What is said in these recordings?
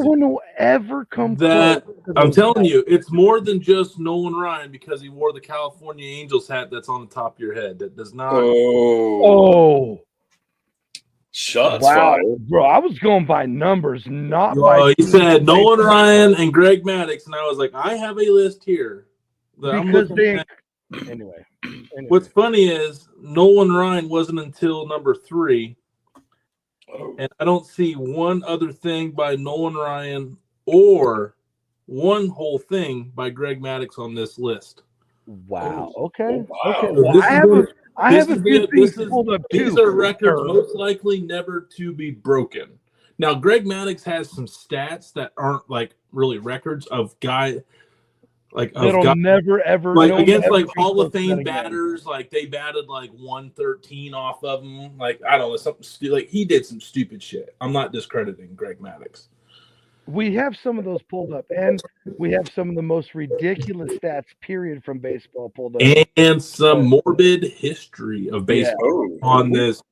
one will ever come that. close. to I'm those telling guys. you, it's more than just Nolan Ryan because he wore the California Angels hat that's on the top of your head. That does not. Oh, Shots wow, fired. bro! I was going by numbers, not by. Well, he said Nolan Ryan and Greg Maddux, and I was like, I have a list here that I'm because looking they. at. Anyway, What's funny is Nolan Ryan wasn't until number 3, and I don't see one other thing by Nolan Ryan or one whole thing by Greg Maddux on this list. wow. Okay. Wow. Okay. So Well, this I has have been- I have a few things pulled up too. These are records sir. most likely never to be broken. Now, Greg Maddux has some stats that aren't like really records of guy, like of That'll guy, never ever like no one against ever like come Hall of close to that Fame again. batters. Like they batted like 113 off of them. Like I don't know something like he did some stupid shit. I'm not discrediting Greg Maddux. We have some of those pulled up, and we have some of the most ridiculous stats, period, from baseball pulled up. And some morbid history of baseball on this.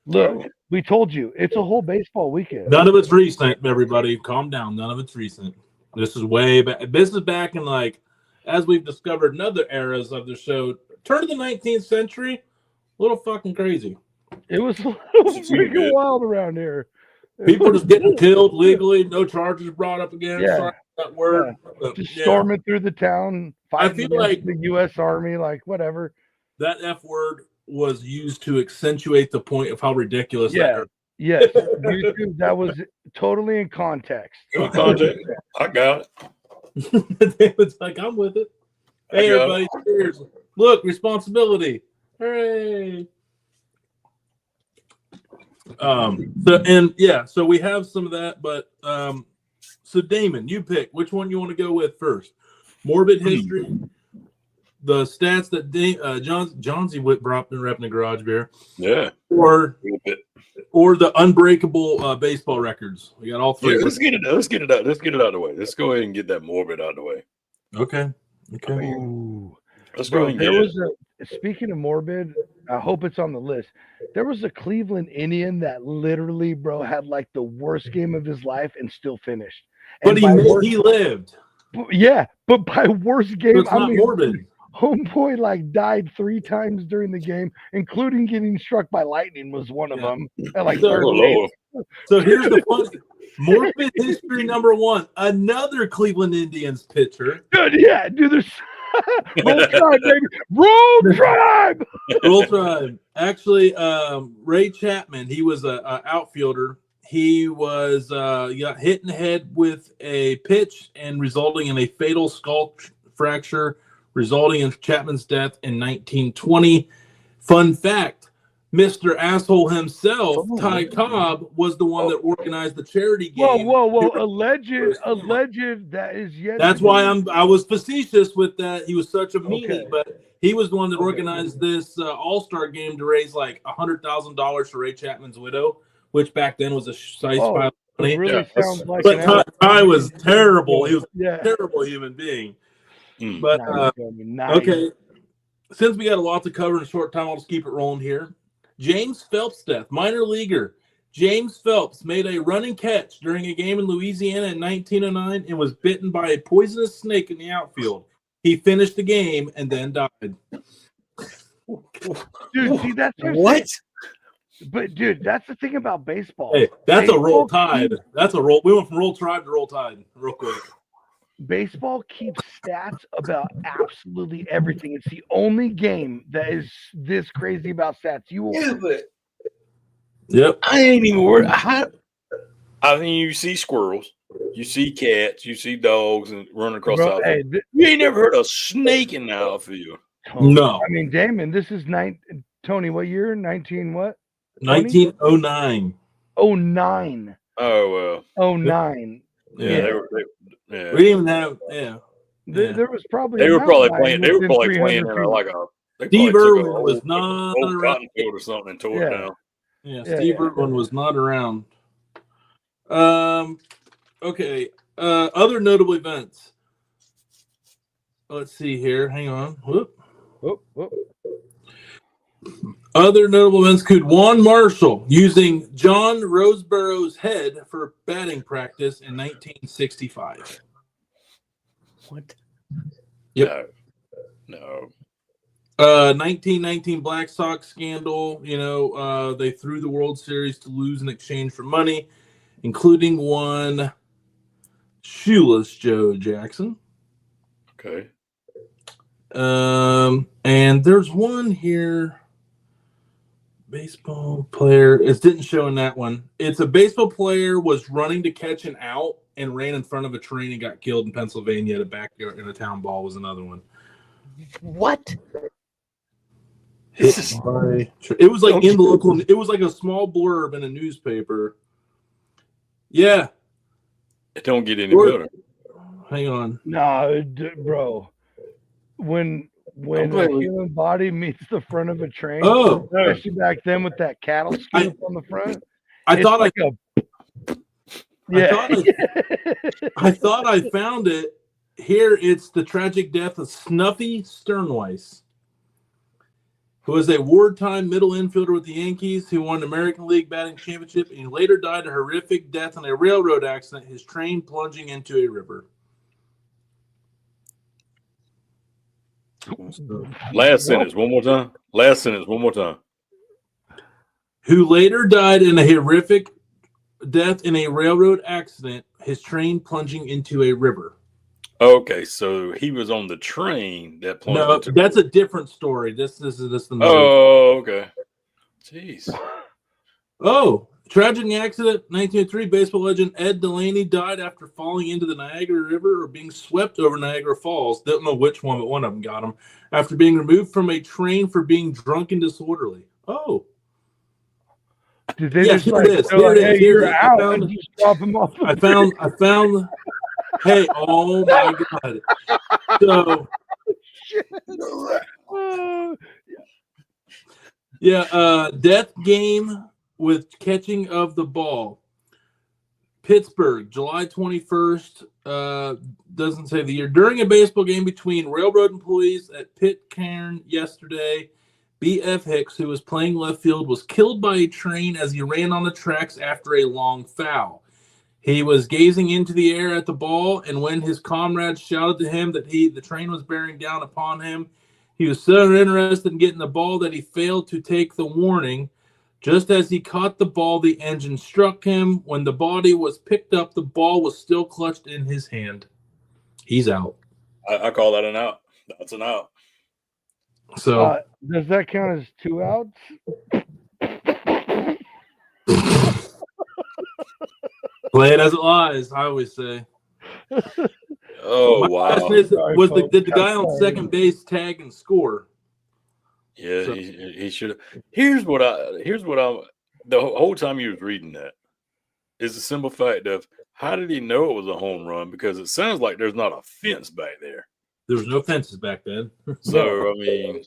Look, we told you it's a whole baseball weekend. None of it's recent, everybody. Calm down. None of it's recent. This is way back. This is back in like, as we've discovered in other eras of the show, turn of the 19th century, a little fucking crazy. It was a little freaking wild around here. People just getting killed legally, no charges brought up against. Yeah. Sorry that word. Just storming through the town, I fighting feel like the U.S. Army, like whatever. that F word was used to accentuate the point of how ridiculous that is. Yes, YouTube, that was totally in context. I got it. David's like, I'm with it. Hey, everybody, cheers. Look, responsibility. Hooray. So we have some of that, but so Damon, you pick which one you want to go with first. Morbid history, the stats that Johnsy Whit brought in repping the garage beer. Yeah. Or the unbreakable baseball records. We got all 3. Yeah, let's get it out of the way. Let's go ahead and get that morbid out of the way. Okay. Let's go ahead and get it. Speaking of morbid, I hope it's on the list. There was a Cleveland Indian that literally, bro, had like the worst game of his life and still finished. But he lived. Yeah, but by worst game, it's not morbid. Homeboy like died 3 times during the game, including getting struck by lightning was one of them. At like so here's the fun. Morbid history number 1. Another Cleveland Indians pitcher. Dude, there's Roll Tribe, baby. Roll Tribe. Roll Tribe. Actually, Ray Chapman, he was an outfielder. He was got hit in the head with a pitch and resulting in a fatal skull fracture, resulting in Chapman's death in 1920. Fun fact, Mr. Asshole himself, Ty Cobb, was the one that organized the charity game. Whoa. Alleged that is yet. That's why I was facetious with that. He was such a meanie, but he was the one that organized this all-star game to raise like $100,000 for Ray Chapman's widow, which back then was a size pile of money. It really sounds like but Ty was terrible. He was a terrible human being. But okay, since we got a lot to cover in a short time, I'll just keep it rolling here. James Phelps' death, minor leaguer. James Phelps made a running catch during a game in Louisiana in 1909 and was bitten by a poisonous snake in the outfield. He finished the game and then died. Dude, see, that's what? But dude, that's the thing about baseball. Hey, that's a Roll Tide. That's a roll. We went from Roll Tribe to Roll Tide real quick. Baseball keeps stats about absolutely everything. It's the only game that is this crazy about stats. Yep. I ain't even worried. I mean, you see squirrels, you see cats, you see dogs and running across the outfield. You ain't never heard a snake in the outfield. No. I mean, Damon, this is Tony, what year? 19 what? 1909. 09. Oh, well. 09. Yeah. We didn't even have, There was probably they were probably playing there like a Steve Irwin was not old cotton field or something and tore it down. Yeah, Steve Irwin was not around. Okay. Other notable events. Let's see here. Hang on. Whoop. Other notable events include Juan Marshall using John Roseborough's head for batting practice in 1965. What? Yep. No. 1919 Black Sox scandal. They threw the World Series to lose in exchange for money, including one shoeless Joe Jackson. Okay. And there's one here. Baseball player. It didn't show in that one. It's a baseball player was running to catch an out and ran in front of a train and got killed in Pennsylvania at a backyard in a town ball was another one. What? It was like in the local. It was like a small blurb in a newspaper. Yeah. It don't get any better. Hang on. No, bro. When a human body meets the front of a train, especially back then with that cattle scoop on the front, I thought I found it. Here it's the tragic death of Snuffy Sternweiss, who was a wartime middle infielder with the Yankees who won the American League batting championship and later died a horrific death in a railroad accident, his train plunging into a river. Last sentence one more time. Who later died in a horrific death in a railroad accident, his train plunging into a river. Okay, so he was on the train that plunged. No, that's a different story. This is the movie. Oh, okay. Jeez. Oh, tragic accident. 1903 baseball legend Ed Delaney died after falling into the Niagara River or being swept over Niagara Falls. Don't know which one, but one of them got him after being removed from a train for being drunk and disorderly. Oh. Did they just like, it is. Hey, you're out and just drop him off? I found. Hey, oh my God! So, death game with catching of the ball. Pittsburgh, July 21st. Doesn't say the year. During a baseball game between railroad employees at Pitcairn yesterday, B.F. Hicks, who was playing left field, was killed by a train as he ran on the tracks after a long foul. He was gazing into the air at the ball, and when his comrades shouted to him that the train was bearing down upon him, he was so interested in getting the ball that he failed to take the warning. Just as he caught the ball, the engine struck him. When the body was picked up, the ball was still clutched in his hand. He's out. I call that an out. That's an out. So does that count as 2 outs? Play it as it lies, I always say. Oh, wow. Did the guy on second base tag and score? Yeah, so, he should have. Here's what the whole time he was reading that is the simple fact of how did he know it was a home run? Because it sounds like there's not a fence back there. There was no fences back then. So, I mean,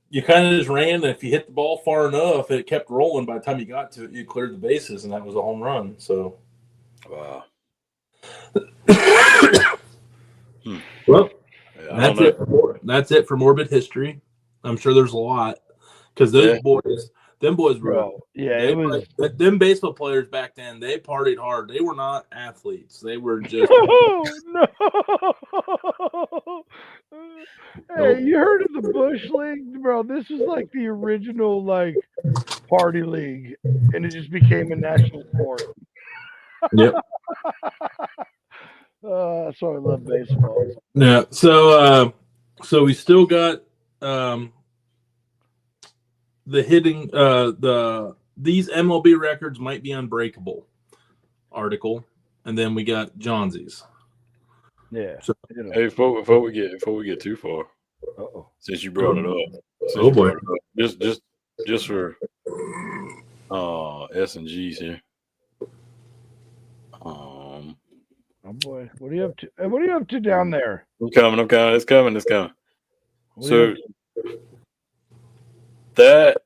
you kind of just ran, and if you hit the ball far enough, it kept rolling. By the time you got to it, you cleared the bases, and that was a home run. So, wow. Well, that's it for morbid history. I'm sure there's a lot because them boys were. Them baseball players back then. They partied hard. They were not athletes. They were just. Oh no! Hey, you heard of the Bush League, bro? This was like the original party league, and it just became a national sport. Yep. That's why I love baseball. Yeah. So we still got the hitting these MLB records might be unbreakable article, and then we got Johnsy's. Yeah. So, hey, before we get too far, since you brought it up, just for S&Gs here. Oh boy, what are you up to? What are you up to down there? I'm coming. It's coming. So that.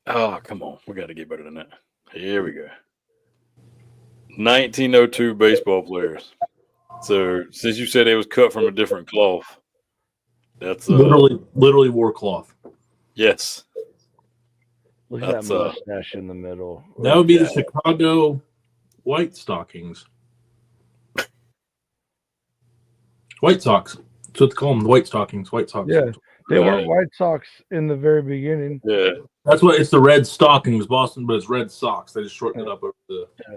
Oh, come on. We got to get better than that. Here we go. 1902 baseball players. So since you said it was cut from a different cloth, that's literally wore cloth. Yes. Look at that That's, mustache in the middle. That would be the Yeah. Chicago White Stockings. White Sox. That's what they call them, the White Stockings. White Sox. Yeah. They Right. weren't White Sox in the very beginning. Yeah. That's what it's the Red Stockings, Boston, but it's Red Sox. They just shortened it up over the. Yeah.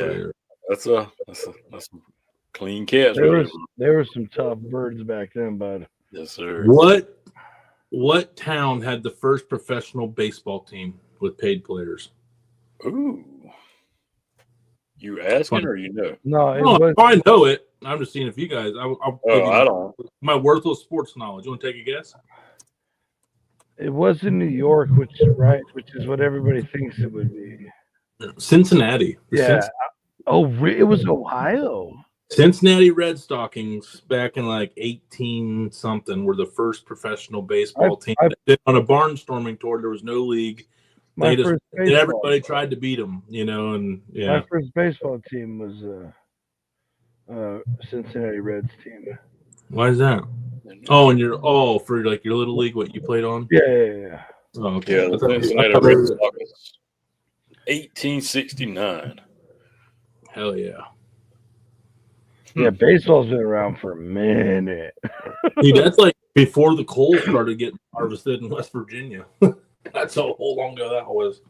Over here. That's a clean catch. There were some tough birds back then, bud. Yes, sir. What town had the first professional baseball team with paid players? Ooh. You asking or you know? No, it No, was I know it. I'm just seeing if you guys. I'll give you I don't. my worthless sports knowledge. You want to take a guess? it was in New York, which is what everybody thinks it would be. Cincinnati. The Yeah. It was Ohio. Cincinnati Red Stockings back in like 18 something were the first professional baseball team. I- That did on a barnstorming tour. There was no league. My They just first and baseball. everybody tried to beat them, and yeah. My first baseball team was Cincinnati Reds team. Why is that? Oh, and for like your little league, what you played on? Yeah. Oh, okay. Yeah, the Cincinnati Red Sox. 1869. Hell yeah. Yeah, baseball's been around for a minute. Dude, that's like before the coal started getting harvested in West Virginia. That's how long ago that was.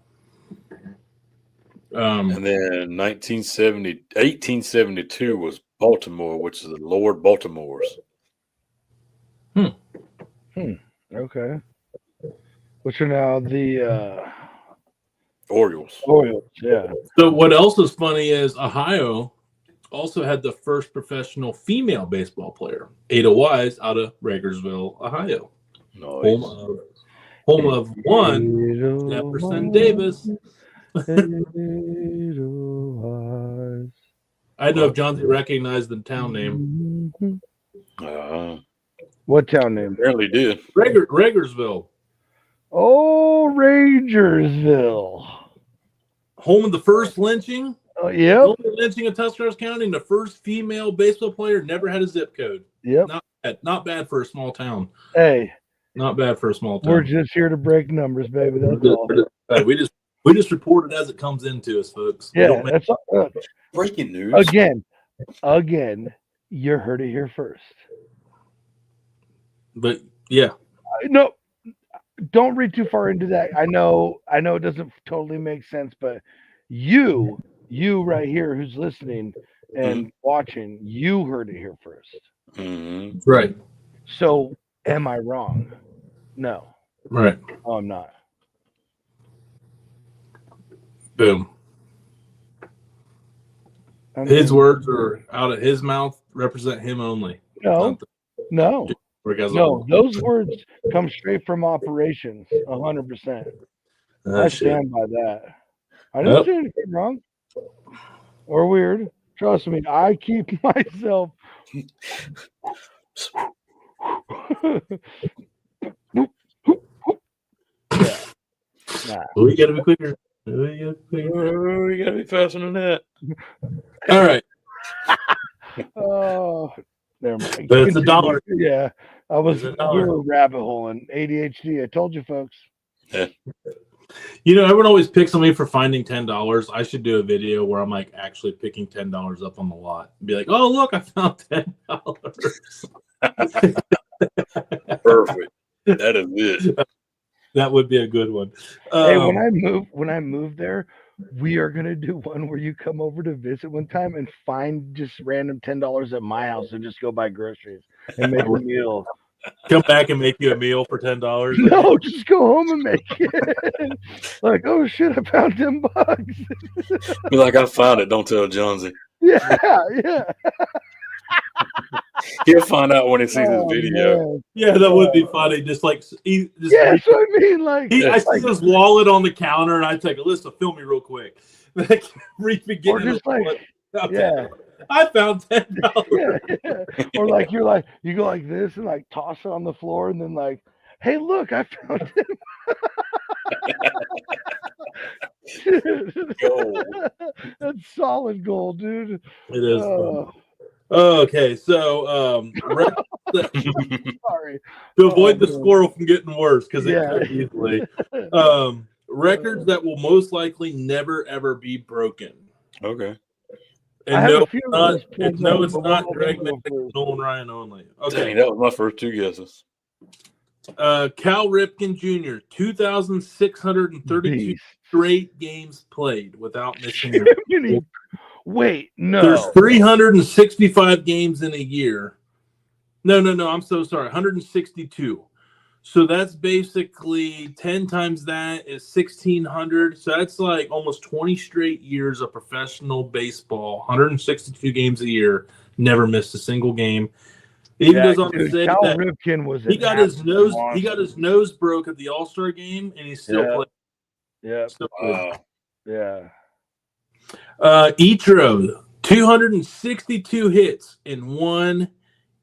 And then 1872 was Baltimore, which is the Lord Baltimore's. Okay. Which are now the Orioles. Orioles, yeah. So what else is funny is Ohio also had the first professional female baseball player, Ada Wise, out of Ragersville, Ohio. Nice. Home of one, Jefferson Davis. I don't know if Johnsy recognized the town name. What town name? Apparently did. Ragersville. Oh, Rangersville. Home of the first lynching. Oh, The yep. only lynching in Tuscarawas County, and the first female baseball player never had a zip code. Yep. Not bad for a small town. Hey, Not bad for a small town. we're just here to break numbers, baby. That's all. We just report it as it comes into us, folks. We Yeah, don't make- that's all. Breaking news. Again, you heard it here first. but yeah, No, don't read too far into that. I know it doesn't totally make sense, but you right here who's listening and watching, you heard it here first. Mm-hmm. right, So am I wrong? No. right. Oh, I'm not. Boom. His words are out of his mouth represent him only. No. No. Those words come straight from operations, 100%. I stand by that. I didn't say anything wrong or weird. Trust me, I keep myself. Yeah. Nah. We gotta be quicker. Oh, you gotta be faster than that. All right. Oh, never mind. But it's $1. Yeah, I was. It's We $1. were rabbit holing. ADHD. I told you, folks. Everyone always picks on me for finding $10. I should do a video where I'm like actually picking $10 up on the lot and be like, "Oh, look, I found $10." Perfect. That is it. That would be a good one. Hey, when I move there, we are gonna do one where you come over to visit one time and find just random $10 at my house and just go buy groceries and make a meal. Come back and make you a meal for $10. No, just go home and make it. Like, oh shit, I found $10. Be like, I found it. Don't tell Johnsy. Yeah. He'll find out when he sees this video. Man. Yeah, that would be funny. Just like Yeah, that's what I mean. Like, I see his wallet on the counter, and I take a list of film me real quick. Like, or just like, yeah. I found $10. Yeah. Or like you go like this and like toss it on the floor and then like, hey, look, I found it. Gold. That's solid gold, dude. It is. Okay, so Sorry. to avoid the squirrel from getting worse, because it Yeah. could easily. records that will most likely never ever be broken. Okay. And I have no, a few of not, those and pulled no, up, it's but not we'll Greg go Maddux, first. Nolan Ryan only. Dang, Okay. that was my first two guesses. Cal Ripken Jr., 2,632 Beast. straight games played without missing a Jiminy. Wait, There's no. 365 games in a year. No, I'm so sorry. 162. So that's basically 10 times that is 1,600. So that's like almost 20 straight years of professional baseball. 162 games a year. Never missed a single game. It even goes on to say Cal that Ripken was he got his nose. monster. He got his nose broke at the All-Star game, and he still played. Yeah. Still played. Yeah. Ichiro, 262 hits in 1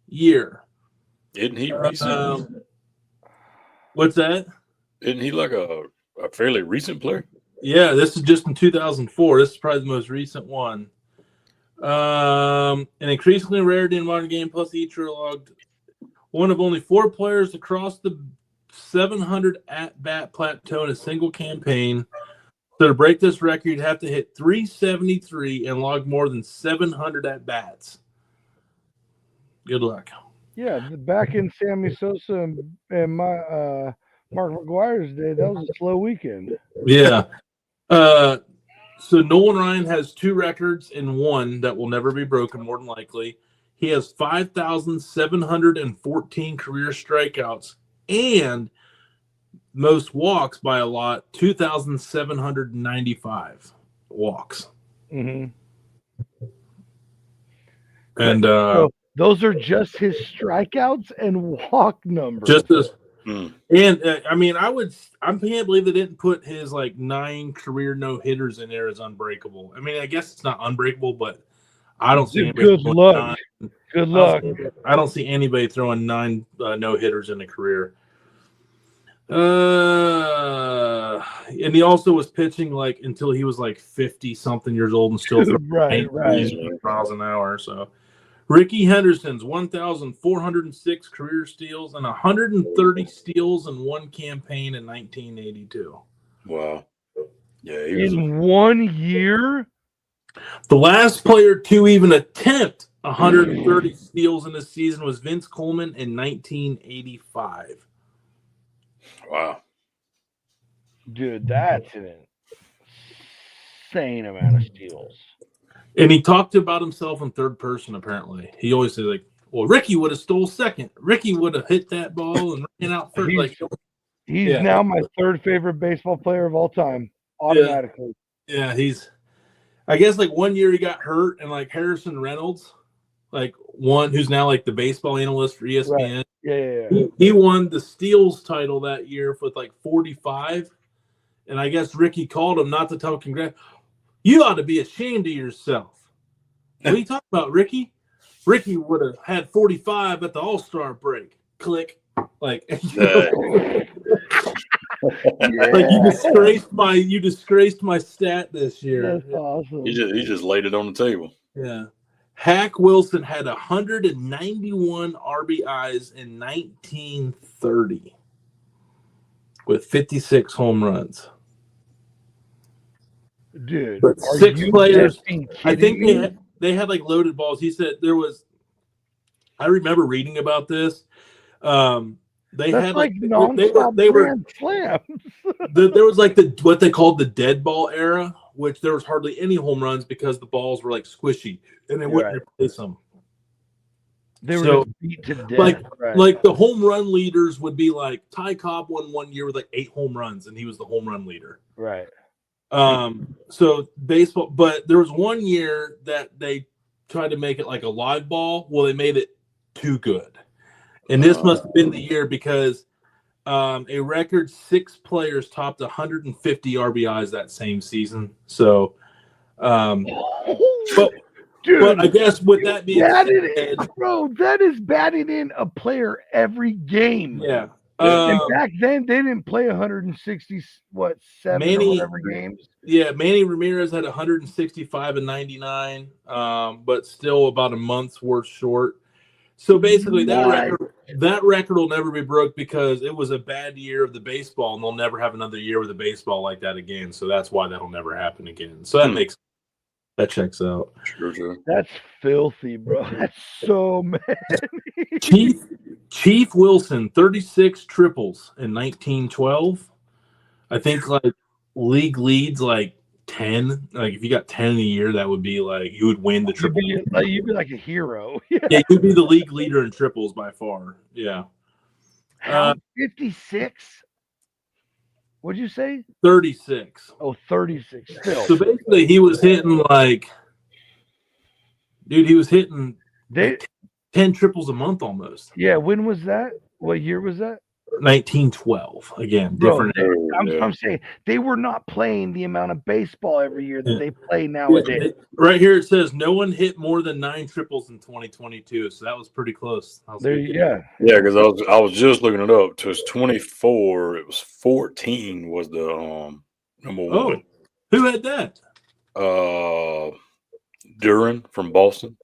year. Isn't he recent? What's that? Isn't he like a fairly recent player? Yeah, this is just in 2004. This is probably the most recent one. An increasingly rarity in modern game, plus Ichiro logged one of only 4 players to cross the 700 at-bat plateau in a single campaign. So to break this record, you'd have to hit 373 and log more than 700 at-bats. Good luck. Yeah, back in Sammy Sosa and my Mark McGuire's day, that was a slow weekend. Yeah. So Nolan Ryan has 2 records and 1 that will never be broken, more than likely. He has 5,714 career strikeouts and most walks by a lot, 2,795 walks. Mm-hmm. And so those are just his strikeouts and walk numbers. Just this. And I mean, I can't believe they didn't put his like 9 career no hitters in there as unbreakable. I mean, I guess it's not unbreakable, but I don't see good luck. Good luck. I don't see anybody throwing 9 no hitters in a career. And he also was pitching like until he was like 50 something years old and still right. miles an hour. So Ricky Henderson's 1,406 career steals and 130 steals in 1 campaign in 1982. Wow. Yeah, he was in 1 year. The last player to even attempt 130 steals in a season was Vince Coleman in 1985. Wow. Dude, that's an insane amount of steals. And he talked about himself in third person, apparently. He always said, like, well, Ricky would have stole second. Ricky would have hit that ball and ran out first. He's now my 3rd favorite baseball player of all time, automatically. Yeah, I guess, like, 1 year he got hurt, and, like, Harrison Reynolds, like, one who's now, like, the baseball analyst for ESPN. Right. Yeah. He won the steals title that year with, like, 45. And I guess Ricky called him not to tell him congrats. You ought to be ashamed of yourself. What are you talking about, Ricky? Ricky would have had 45 at the All-Star break. Click. Like, like you disgraced my stat this year. That's awesome. He just laid it on the table. Yeah. Hack Wilson had 191 RBIs in 1930 with 56 home runs. Dude, but 6 players. I think they had like loaded balls. He said there was. I remember reading about this. They That's had like they were slams. There was like what they called the dead ball era, which there was hardly any home runs because the balls were like squishy and they wouldn't replace them. They were just beat to death. Like the home run leaders would be like Ty Cobb won 1 year with like 8 home runs and he was the home run leader. Right. So baseball, but there was 1 year that they tried to make it like a live ball. Well, they made it too good. And this must have been the year because a record 6 players topped 150 RBIs that same season. So, but I guess with that being said, that is batting in a player every game. Yeah. And back then they didn't play 160 7 or whatever games. Yeah, Manny Ramirez had 165 and 99, but still about a month's worth short. So basically, What? that record will never be broke because it was a bad year of the baseball, and they'll never have another year with a baseball like that again. So that's why that'll never happen again. So that checks out. Sure. That's filthy, bro. That's so many. Chief Wilson, 36 triples in 1912. I think like league leads like 10. Like if you got 10 in a year, that would be like you would win the triple. You'd be like a hero. Yeah, you'd be the league leader in triples by far. Yeah. 56? What'd you say? 36. Oh, 36. Still. So basically, he was hitting he was hitting 10 triples a month almost. Yeah, when was that? What year was that? 1912. Again, different. I'm saying they were not playing the amount of baseball every year that they play nowadays. Right here it says no one hit more than 9 triples in 2022, so that was pretty close. Yeah, because I was just looking it up. It was 24. It was 14 was the number one. Oh, who had that? Duran from Boston,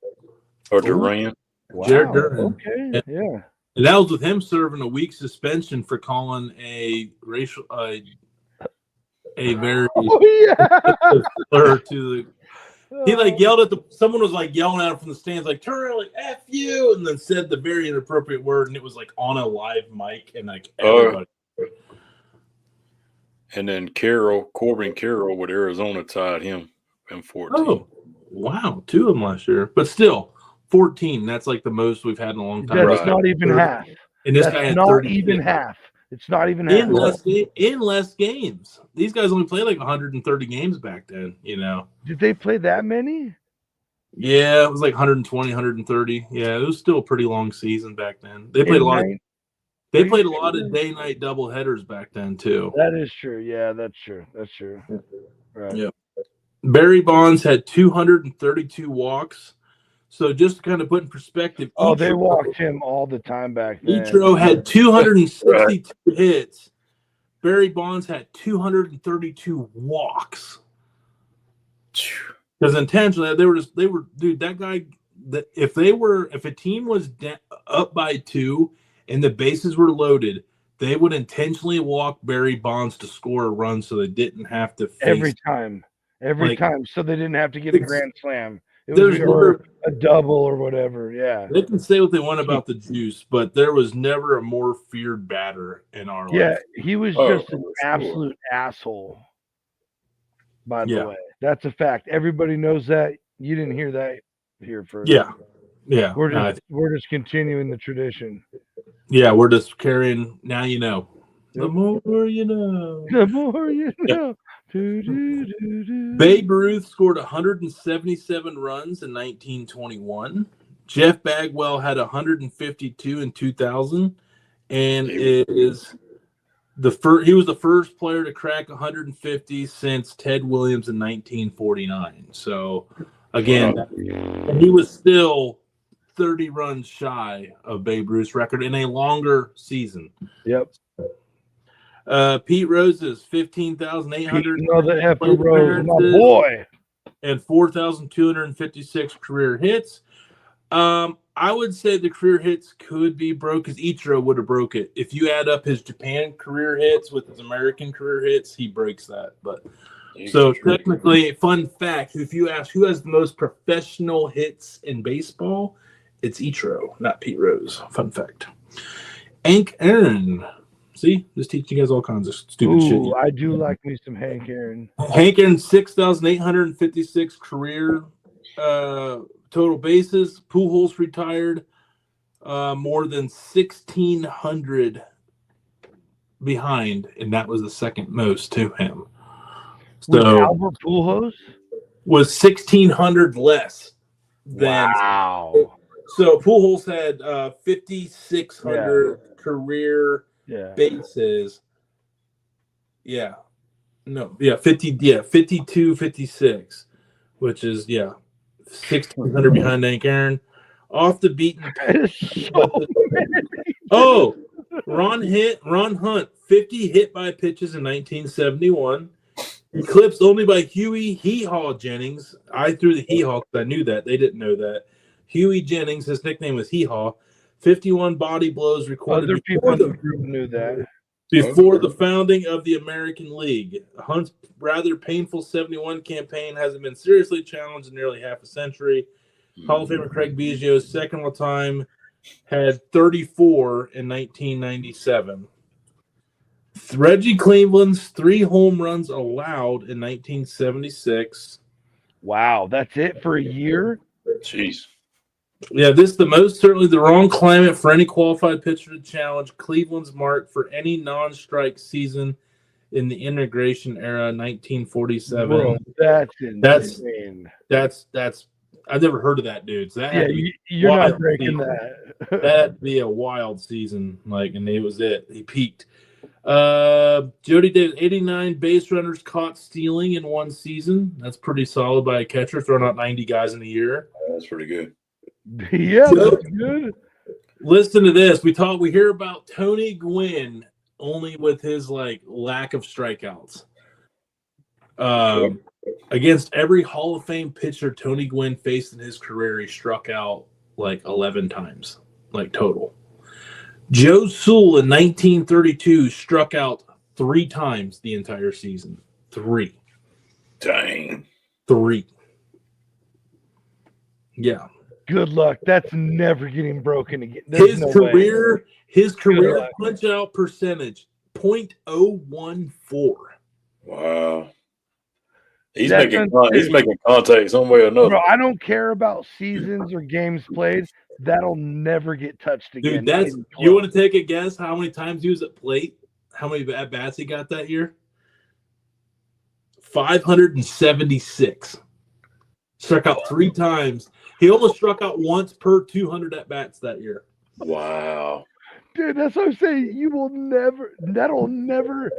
or Duran. Wow. Jared Duran. Okay, yeah. And that was with him serving a week suspension for calling a racial, a very slur to the. He like yelled at someone was like yelling at him from the stands, like turn around, like F you, and then said the very inappropriate word, and it was like on a live mic, and like everybody. And then Corbin Carroll with Arizona tied him in 14. Oh, wow, 2 of them last year, but still. 14. That's like the most we've had in a long time. That's not even half. And this guy had not 30 even half. It's not even half. In less games. These guys only played like 130 games back then, you know. Did they play that many? Yeah, it was like 120, 130. Yeah, it was still a pretty long season back then. They played a lot of day-night double headers back then too. That is true. Yeah, that's true. Right. Yeah. Barry Bonds had 232 walks. So just to kind of put in perspective. They walked him all the time back then. Ichiro had 262 hits. Barry Bonds had 232 walks. Because intentionally, that guy, if a team was up by 2 and the bases were loaded, they would intentionally walk Barry Bonds to score a run so they didn't have to face every time. So they didn't have to get a grand slam. It was a double or whatever. Yeah. They can say what they want about the juice, but there was never a more feared batter in our life. Yeah, he was just an absolute asshole. By the way, that's a fact. Everybody knows that. You didn't hear that here first. Yeah. We're just continuing the tradition. Yeah, we're just carrying. Now you know. The more you know. The more you know. Yeah. Babe Ruth scored 177 runs in 1921. Jeff Bagwell had 152 in 2000, and he was the first player to crack 150 since Ted Williams in 1949. So again, he was still 30 runs shy of Babe Ruth's record in a longer season. Yep. Pete Rose's 15,800 Rose, my boy, and 4,256 career hits. I would say the career hits could be broke because Ichiro would have broke it. If you add up his Japan career hits with his American career hits, he breaks that. But so technically, fun fact: if you ask who has the most professional hits in baseball, it's Ichiro, not Pete Rose. Fun fact. Hank Aaron. See, just teaching you guys all kinds of stupid shit. I do like me some Hank Aaron. Hank Aaron, 6,856 career total bases. Pujols retired more than 1,600 behind, and that was the second most to him. So Albert Pujols was 1,600 less than. Wow. So Pujols had 5,600 career. Bases. 52, 56, which is 1,600 behind Hank Aaron. Off the beaten path. Ron Hunt, 50 hit by pitches in 1971. Eclipsed only by Huey Hee Haw Jennings. I threw the Hee Haw because I knew that. They didn't know that. Huey Jennings, his nickname was Hee Haw, 51 body blows recorded Other people in the group knew that. before the founding of the American League. Hunt's rather painful 71 campaign hasn't been seriously challenged in nearly half a century. Hall of Famer Craig Biggio's second all time had 34 in 1997. Reggie Cleveland's 3 home runs allowed in 1976. Wow, that's it for a year? Jeez. Yeah, this is the most certainly the wrong climate for any qualified pitcher to challenge Cleveland's mark for any non-strike season in the integration era, 1947. Bro, that's insane. That's I've never heard of that, dude. So that had to be you're wild not breaking season. that. That'd be a wild season, and it was it. He peaked. Jody did 89 base runners caught stealing in one season. That's pretty solid by a catcher, throwing out 90 guys in a year. That's pretty good. Yeah, that's good. Listen to this. We hear about Tony Gwynn only with his lack of strikeouts. Against every Hall of Fame pitcher Tony Gwynn faced in his career, he struck out 11 times, total. Joe Sewell in 1932 struck out 3 times the entire season. 3. Dang. 3. Yeah. Good luck. That's never getting broken again. His career punch out percentage 0.014. Wow. He's making contact some way or another. Bro, I don't care about seasons or games played. That'll never get touched again. Dude, you want to take a guess how many times he was at plate? How many at bats he got that year? 576. Struck out 3 times. He almost struck out once per 200 at bats that year. Wow. Dude, that's what I'm saying. That'll never,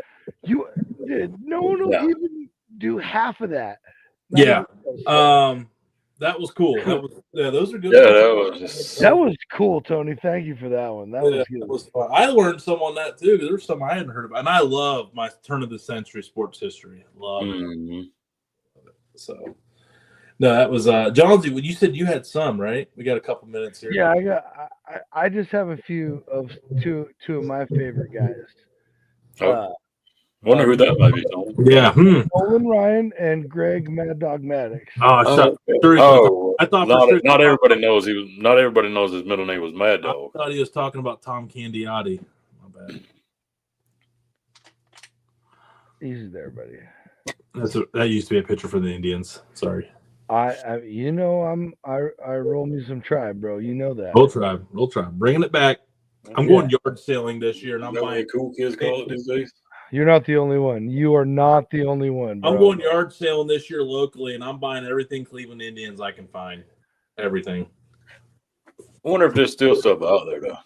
no one will even do half of that. Yeah. That was cool. Those are good. Yeah, that was cool, Tony. Thank you for that one. That was good. That was fun. I learned some on that too, because there's some I hadn't heard about. And I love my turn of the century sports history. Love it. So no, that was Johnsy. When you said you had some, right? We got a couple minutes here. Yeah, I just have a few of two of my favorite guys. Wonder who that might be. Yeah. Nolan Ryan and Greg Mad Dog Maddox. I thought not everybody knows not everybody knows his middle name was Mad Dog. I thought he was talking about Tom Candiotti. My bad. Easy there, buddy. That used to be a pitcher for the Indians. Sorry. I roll me some Tribe, bro. You know that. Roll Tribe. Bringing it back. I'm going yard sailing this year, and I'm buying. Cool kids call it these days. You're not the only one. You are not the only one, bro. I'm going yard sailing this year locally, and I'm buying everything Cleveland Indians I can find. Everything. I wonder if there's still stuff out there, though.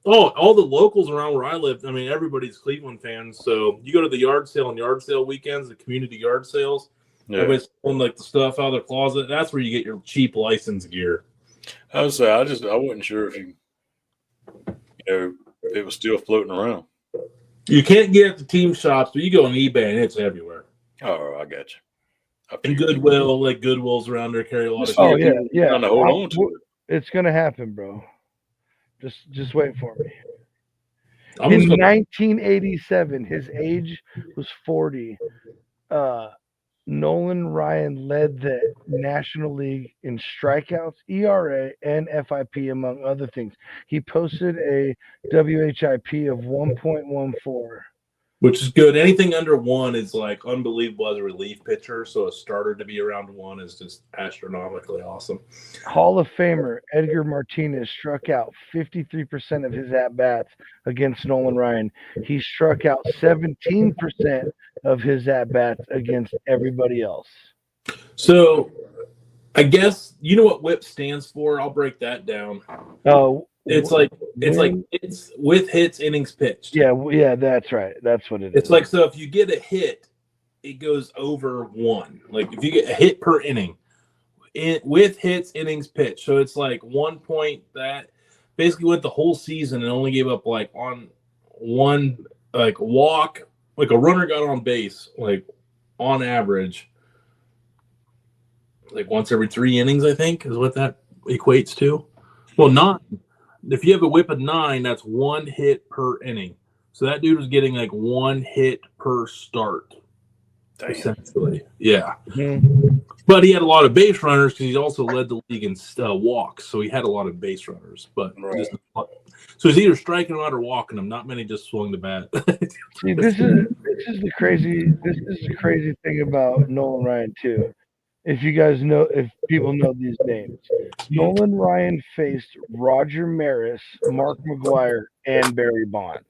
Oh, all the locals around where I live, I mean, everybody's Cleveland fans. So you go to the yard sale and yard sale weekends, the community yard sales. Yeah. Everybody's pulling the stuff out of their closet. That's where you get your cheap license gear. I would say I wasn't sure if it was still floating around. You can't get at the team shops, but you go on eBay and it's everywhere. Oh, I got you. And Goodwill, Goodwill's around there carry a lot of. Oh yeah. Hold on to it. It's gonna happen, bro. Just wait for me. In 1987, his age was 40. Nolan Ryan led the National League in strikeouts, ERA, and FIP, among other things. He posted a WHIP of 1.14. Which is good. Anything under 1 is unbelievable as a relief pitcher. So a starter to be around 1 is just astronomically awesome. Hall of Famer Edgar Martinez struck out 53% of his at-bats against Nolan Ryan. He struck out 17% of his at-bats against everybody else. So I guess you know what WHIP stands for? I'll break that down. Oh, it's with hits, innings pitched. Yeah, that's right. That's what it is. It's so if you get a hit, it goes over 1. If you get a hit per inning, with hits, innings pitched. So it's 1 point that basically went the whole season and only gave up on one walk, a runner got on base, on average, once every 3 innings, I think is what that equates to? Well, 9. If you have a whip of 9, that's 1 hit per inning. So that dude was getting like 1 hit per start. Damn. Essentially. Yeah. Mhm. But he had a lot of base runners because he also led the league in walks. So he had a lot of base runners. But Right. so he's either striking them out or walking them. Not many just swung the bat. See, this is the crazy thing about Nolan Ryan too. If you guys know, if people know these names, Nolan Ryan faced Roger Maris, Mark McGwire, and Barry Bonds.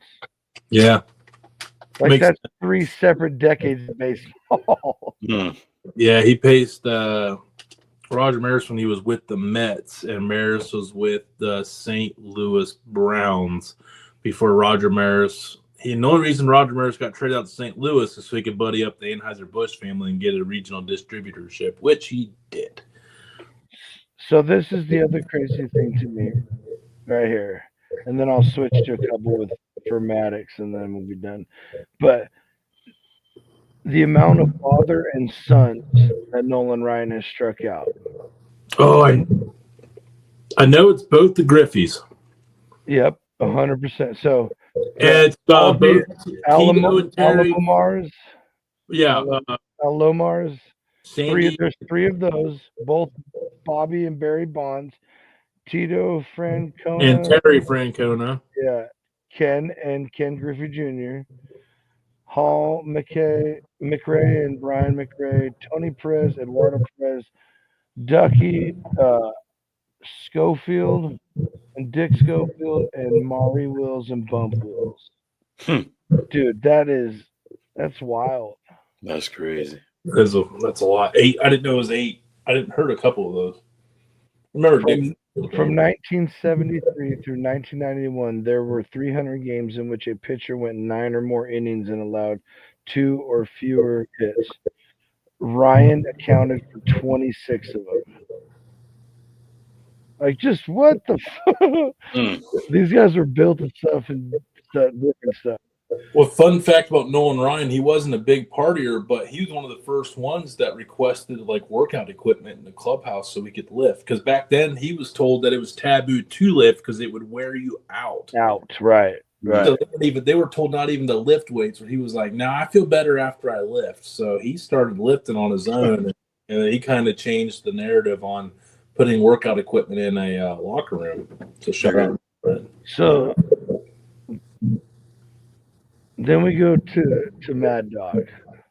Yeah. Like Makes that's 3 separate decades of baseball. Yeah, he faced Roger Maris when he was with the Mets, and Maris was with the St. Louis Browns before Roger Maris. The only reason Roger Maris got traded out to St. Louis is so he could buddy up the Anheuser-Busch family and get a regional distributorship, which he did. So this is the other crazy thing to me right here. And then I'll switch to a couple for Maddox, and then we'll be done. But the amount of father and sons that Nolan Ryan has struck out. Oh, I know it's both the Griffeys. Yep, 100%. So It's both Timo and Terry. Alomars. Yeah, Alomars. Sandy. There's 3 of those, both Bobby and Barry Bonds. Tito Francona. And Terry Francona. Yeah. Ken Griffey Jr. Hall McRae and Brian McRae. Tony Perez, Eduardo Perez. Ducky Schofield and Dick Schofield and Maury Wills and Bump Wills. Dude, that's wild. That's crazy. That's a lot. 8. I didn't know it was 8. I didn't heard a couple of those. Remember from 1973 through 1991, there were 300 games in which a pitcher went 9 or more innings and allowed 2 or fewer hits. Ryan accounted for 26 of them. Like, just what the fuck? These guys were built of stuff and different stuff. Well, fun fact about Nolan Ryan, he wasn't a big partier, but he was one of the first ones that requested like workout equipment in the clubhouse so he could lift. Because back then he was told that it was taboo to lift because it would wear you out. Right. So they were told not even to lift weights. But he was like, "No, I feel better after I lift." So he started lifting on his own, and he kind of changed the narrative on putting workout equipment in a locker room to shut out. So then we go to Mad Dog.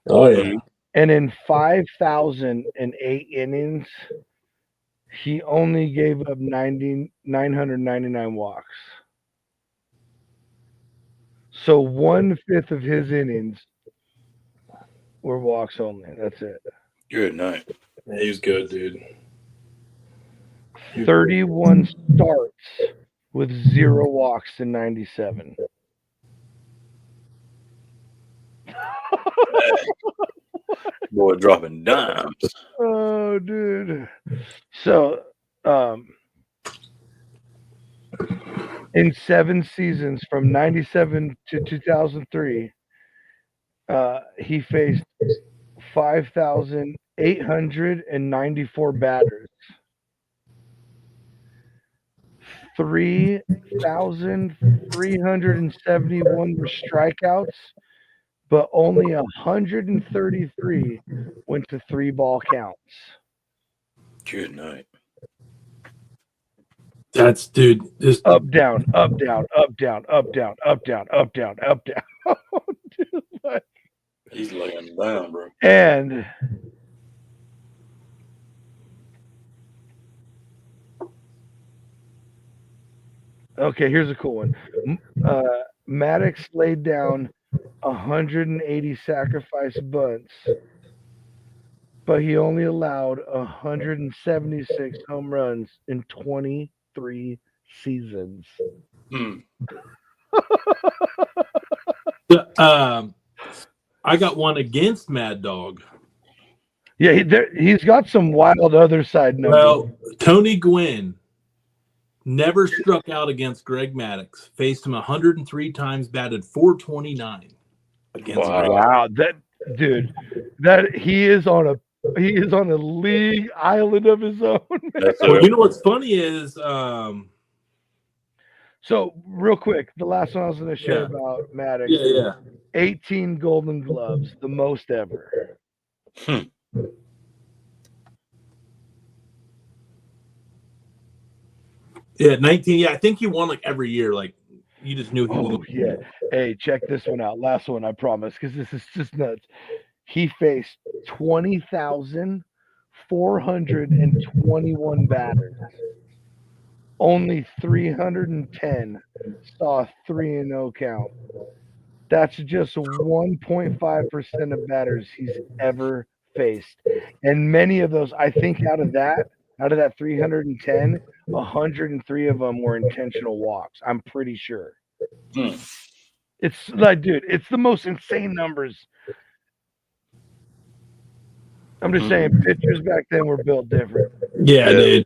Oh yeah. And in 5,008 innings, he only gave up 999 walks. So 1/5 of his innings were walks only. That's it. Good night. Yeah, he was good, dude. 31 starts with 0 walks in 97. Boy, dropping dimes. Oh, dude. So, in 7 seasons from 97 to 2003, he faced 5,894 batters, 3,371 were strikeouts, but only 133 went to 3-ball counts. Good night. That's dude. Just up, down, up, down, up, down, up, down, up, down, up, down, up, down. Dude, like, he's laying down, bro. And okay, here's a cool one. Maddox laid down 180 sacrifice bunts, but he only allowed 176 home runs in 23 seasons. I got one against Mad Dog. Yeah, he's got some wild other side numbers. Well, Tony Gwynn never struck out against Greg Maddux. Faced him 103 times, batted .429 against. Wow, that dude, that he is on a He is on a league island of his own. That's Well, you know what's funny is So, real quick, the last one I was going to share Yeah. about Maddox. yeah. 18 Golden Gloves, the most ever. Yeah, 19. Yeah, I think he won like every year. Like you just knew he was. Oh, yeah. Hey, check this one out. Last one, I promise, because this is just nuts. He faced 20,421 batters. Only 310 saw a 3-0 count. That's just 1.5% of batters he's ever faced. And many of those, I think out of that 310, 103 of them were intentional walks. I'm pretty sure. It's like, dude, it's the most insane numbers. I'm just saying, pitchers back then were built different. Yeah, dude.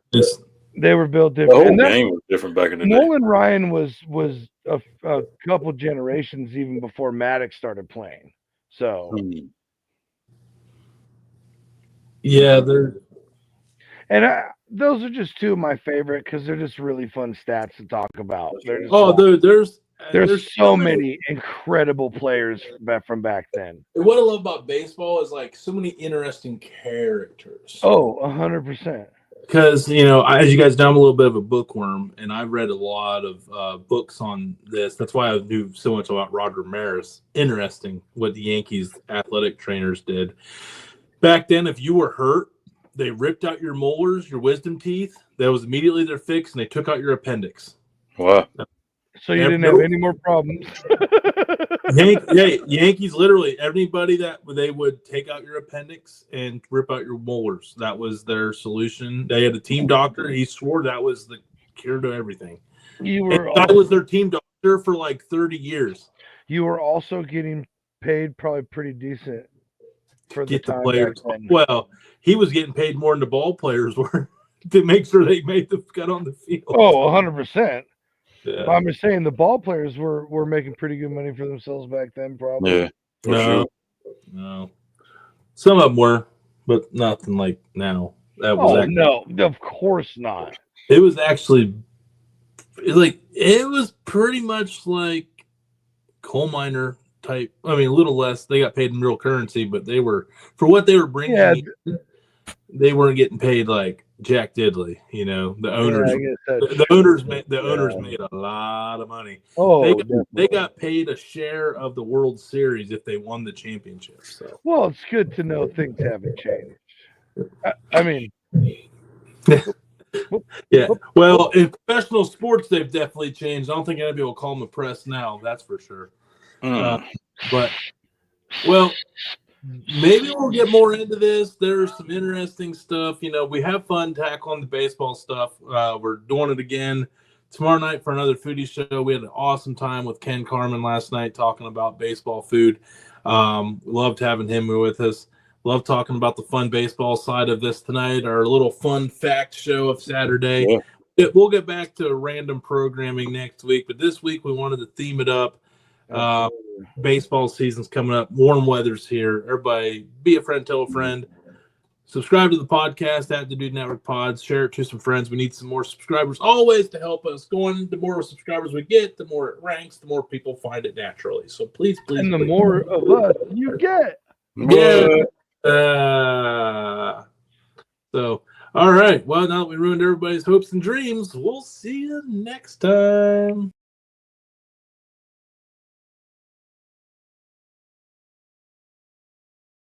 They were built The different. whole And that, game was different back in the day. Nolan Ryan was a couple generations even before Maddox started playing. So yeah, they're and those are just two of my favorite because they're just really fun stats to talk about. They're just dude, there's so many incredible players from back then. What I love about baseball is like so many interesting characters. Oh, 100%. Because, you know, as you guys know, I'm a little bit of a bookworm, and I've read a lot of books on this. That's why I knew so much about Roger Maris. Interesting what the Yankees athletic trainers did. Back then, if you were hurt, they ripped out your molars, your wisdom teeth. That was immediately their fix, and they took out your appendix. Wow. So you didn't have any more problems. Yankees literally everybody that they would take out your appendix and rip out your molars. That was their solution. They had a team doctor. He swore that was the cure to everything. I was their team doctor for like 30 years. You were also getting paid probably pretty decent for the time players. Back then. Well, he was getting paid more than the ball players were to make sure they made the cut on the field. Oh, 100%. Yeah. I'm just saying the ball players were making pretty good money for themselves back then, probably. Yeah, for sure. No. Some of them were, but nothing like now. That was no, of course not. It was actually like it was pretty much like coal miner type. I mean, a little less. They got paid in real currency, but they were for what they were bringing. Yeah. They weren't getting paid like Jack Diddley. You know, the owners. The owners made a lot of money. Oh, they got paid a share of the World Series if they won the championship. So well, it's good to know things haven't changed. I mean, yeah. Well, in professional sports, they've definitely changed. I don't think anybody will call them a press now. That's for sure. But well, maybe we'll get more into this. There's some interesting stuff. You know, we have fun tackling the baseball stuff. We're doing it again tomorrow night for another foodie show. We had an awesome time with Ken Carmen last night talking about baseball food. Loved having him with us. Love talking about the fun baseball side of this tonight, our little fun fact show of Saturday. Yeah. We'll get back to random programming next week, but this week we wanted to theme it up. Baseball season's coming up. Warm weather's here. Everybody be a friend, tell a friend. Subscribe to the podcast at the Dude Network Pods. Share it to some friends. We need some more subscribers always to help us going. The more subscribers we get, the more it ranks, the more people find it naturally. So please. And the more of us you get. Yeah. So, all right. Well, now that we ruined everybody's hopes and dreams, we'll see you next time.